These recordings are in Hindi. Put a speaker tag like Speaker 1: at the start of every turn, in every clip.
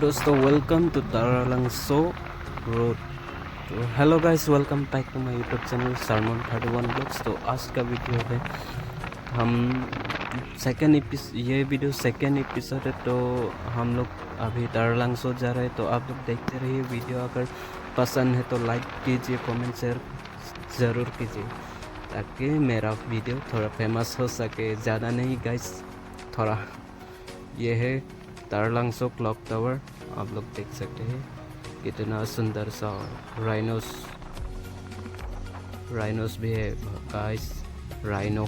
Speaker 1: दोस्तों वेलकम टू तारालंगसो रोड। तो hello guys, welcome back to my YouTube channel सरमन 31 ब्लॉग्स। तो आज का वीडियो है हम ये वीडियो सेकेंड एपिसोड है। तो हम लोग अभी तारालंगसो जा रहे हैं। तो आप लोग देखते रहिए वीडियो। अगर पसंद है तो लाइक कीजिए, कमेंट शेयर ज़रूर कीजिए ताकि मेरा वीडियो थोड़ा फेमस हो सके। ज़्यादा नहीं गाइस, थोड़ा। ये है तारालंगसो क्लॉक टावर, आप लोग देख सकते हैं कितना सुंदर सा। राइनोस भी है गाइस, राइनो।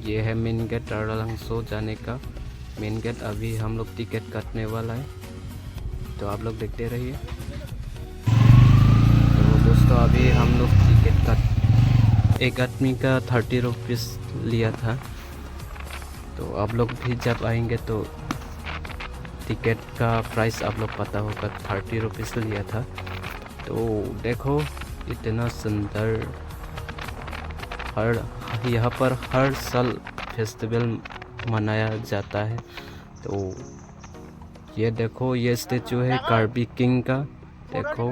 Speaker 1: ये है मेन गेट तारालंगसो जाने का मेन गेट। अभी हम लोग टिकट काटने वाला है, तो आप लोग देखते रहिए। तो दोस्तों अभी हम लोग टिकट काट, एक आदमी का 30 रुपीज़ लिया था। तो आप लोग भी जब आएंगे तो टिकट का प्राइस आप लोग पता होगा, 30 रुपीज़ लिया था। तो देखो इतना सुंदर। यहाँ पर हर साल फेस्टिवल मनाया जाता है। तो ये देखो, ये स्टेचू है कार्बी किंग का। देखो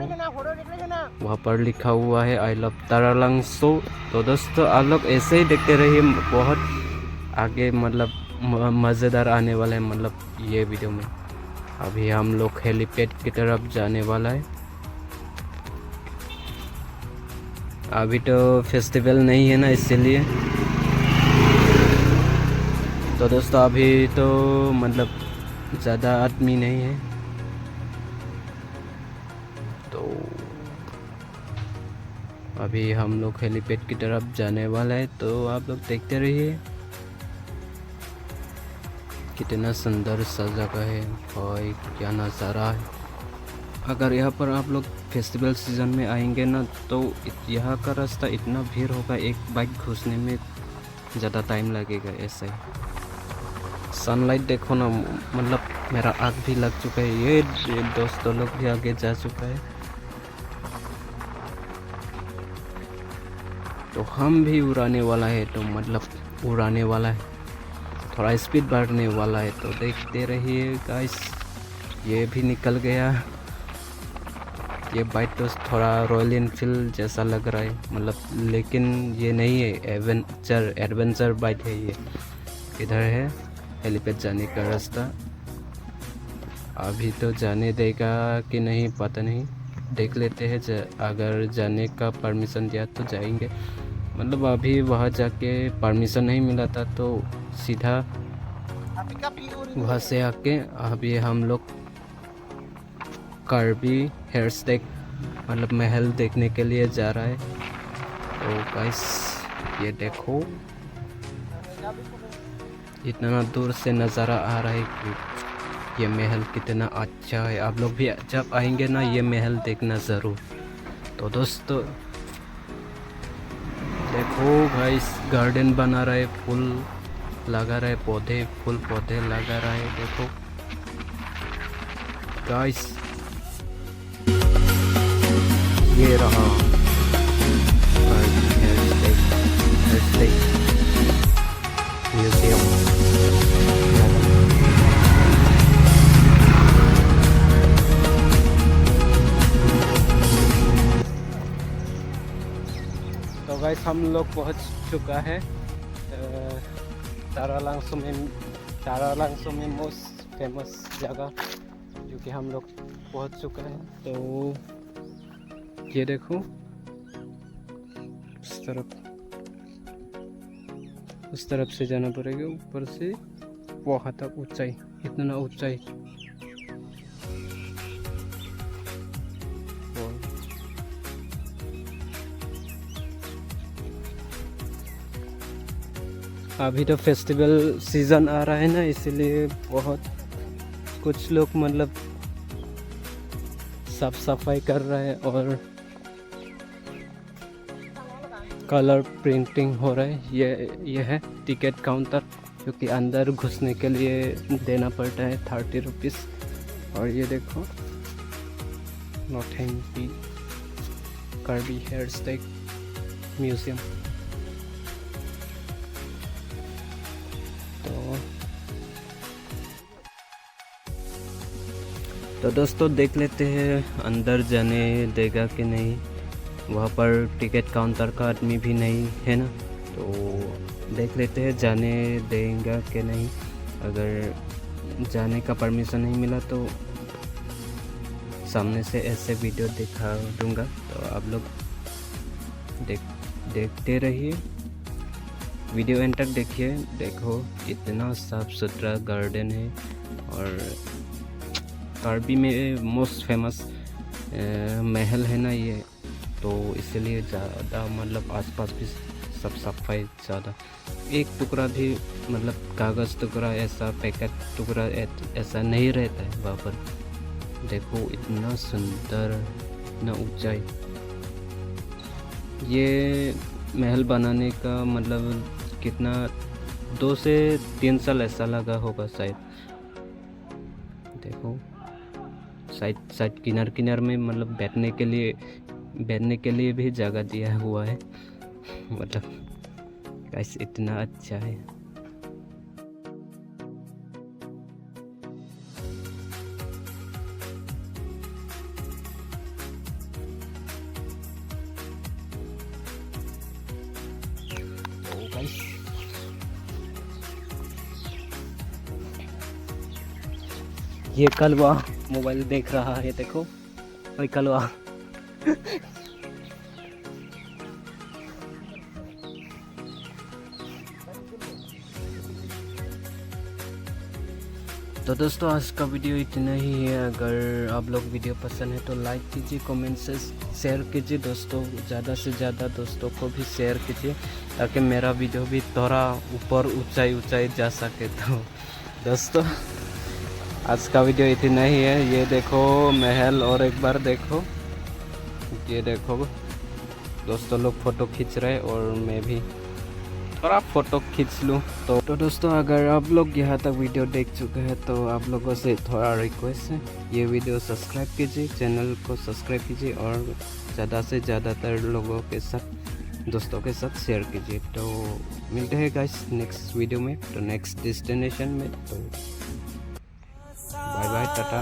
Speaker 1: वहाँ पर लिखा हुआ है आई लव तारालंगसो। तो दोस्तों आप लोग ऐसे ही देखते रहिए, बहुत आगे मतलब मज़ेदार आने वाला है मतलब ये वीडियो में। अभी हम लोग हेलीपैड की तरफ जाने वाला है। अभी तो फेस्टिवल नहीं है ना, इसीलिए। तो दोस्तों अभी तो मतलब ज़्यादा आदमी नहीं है। तो अभी हम लोग हेलीपैड की तरफ जाने वाला है। तो आप लोग देखते रहिए कितना सुंदर सा जगह है और क्या नज़ारा है। अगर यहाँ पर आप लोग फेस्टिवल सीज़न में आएंगे ना, तो यहाँ का रास्ता इतना भीड़ होगा, एक बाइक घुसने में ज़्यादा टाइम लगेगा। ऐसा ही सनलाइट देखो ना, मतलब मेरा आँख भी लग चुका है। ये दोस्तों लोग भी आगे जा चुका है। तो हम भी उड़ाने वाला है, तो मतलब उड़ाने वाला है, थोड़ा स्पीड बढ़ने वाला है। तो देखते रहिए गाइस। ये भी निकल गया। ये बाइक तो थोड़ा रॉयल इनफील्ड जैसा लग रहा है मतलब, लेकिन ये नहीं है, एडवेंचर बाइक है ये। इधर है हेलीपैड जाने का रास्ता। अभी तो जाने देगा कि नहीं पता नहीं, देख लेते हैं। अगर जाने का परमिशन दिया तो जाएंगे। मतलब अभी वहाँ जाके परमिशन नहीं मिला था, तो सीधा वहाँ से आके अभी हम लोग कार्बी हेयरस्टेक मतलब महल देखने के लिए जा रहा है। तो गाइस ये देखो इतना दूर से नज़ारा आ रहा है कि ये महल कितना अच्छा है। आप लोग भी जब आएंगे ना, ये महल देखना ज़रूर। तो दोस्तों देखो गाइस, गार्डन बना रहा है, फूल लगा रहा है, फूल पौधे लगा रहा है। देखो गाइस, ये रहा म्यूजियम। तो गाइस हम लोग पहुंच चुका है तारालंगसो में मोस्ट फेमस जगह, जो कि हम लोग पहुंच चुका है। तो ये देखो उस तरफ से जाना पड़ेगा, ऊपर से वहाँ तक ऊंचाई, इतना ऊंचाई। अभी तो फेस्टिवल सीज़न आ रहा है ना, इसलिए बहुत कुछ लोग मतलब साफ सफाई कर रहा है और कलर प्रिंटिंग हो रहा है। ये है टिकट काउंटर, क्योंकि अंदर घुसने के लिए देना पड़ता है 30 रुपीज़। और ये देखो नॉटिंग कार्बी हेयरस्टेक म्यूजियम। तो तो दोस्तों देख लेते हैं अंदर जाने देगा कि नहीं। वहाँ पर टिकट काउंटर का आदमी भी नहीं है ना, तो देख लेते हैं जाने देगा कि नहीं। अगर जाने का परमिशन नहीं मिला तो सामने से ऐसे वीडियो दिखा दूंगा, तो आप लोग देखते रहिए, वीडियो एंड तक देखिए। देखो इतना साफ सुथरा गार्डन है, और कार्बी में मोस्ट फेमस महल है ना ये, तो इसलिए ज़्यादा मतलब आसपास भी सब सफाई ज़्यादा। एक टुकड़ा भी मतलब कागज़ टुकड़ा ऐसा पैकेट टुकड़ा ऐसा नहीं रहता है वहाँ पर। देखो इतना सुंदर, इतना ऊंचाई। ये महल बनाने का मतलब कितना 2 से 3 साल ऐसा लगा होगा शायद। देखो साइड किनार में मतलब बैठने के लिए भी जगह दिया हुआ है। मतलब गाइस इतना अच्छा है। तो गाइस ये कलवा मोबाइल देख रहा है, देखो ओए कलवा। तो दोस्तों आज का वीडियो इतना ही है। अगर आप लोग वीडियो पसंद है तो लाइक कीजिए, कमेंट से शेयर कीजिए दोस्तों, ज़्यादा से ज़्यादा दोस्तों को भी शेयर कीजिए, ताकि मेरा वीडियो भी थोड़ा ऊपर ऊंचाई जा सके। तो दोस्तों आज का वीडियो इतना ही है। ये देखो महल, और एक बार देखो, ये देखो दोस्तों लोग फ़ोटो खींच रहे, और मैं भी थोड़ा फ़ोटो खींच लूँ। तो दोस्तों अगर आप लोग यहाँ तक वीडियो देख चुके हैं तो आप लोगों से थोड़ा रिक्वेस्ट है, ये वीडियो सब्सक्राइब कीजिए, चैनल को सब्सक्राइब कीजिए, और ज़्यादा से ज़्यादातर लोगों के साथ, दोस्तों के साथ शेयर कीजिए। तो मिलते हैं गाइस नेक्स्ट वीडियो में, तो नेक्स्ट डेस्टिनेशन में। तो बाय बाय, टाटा।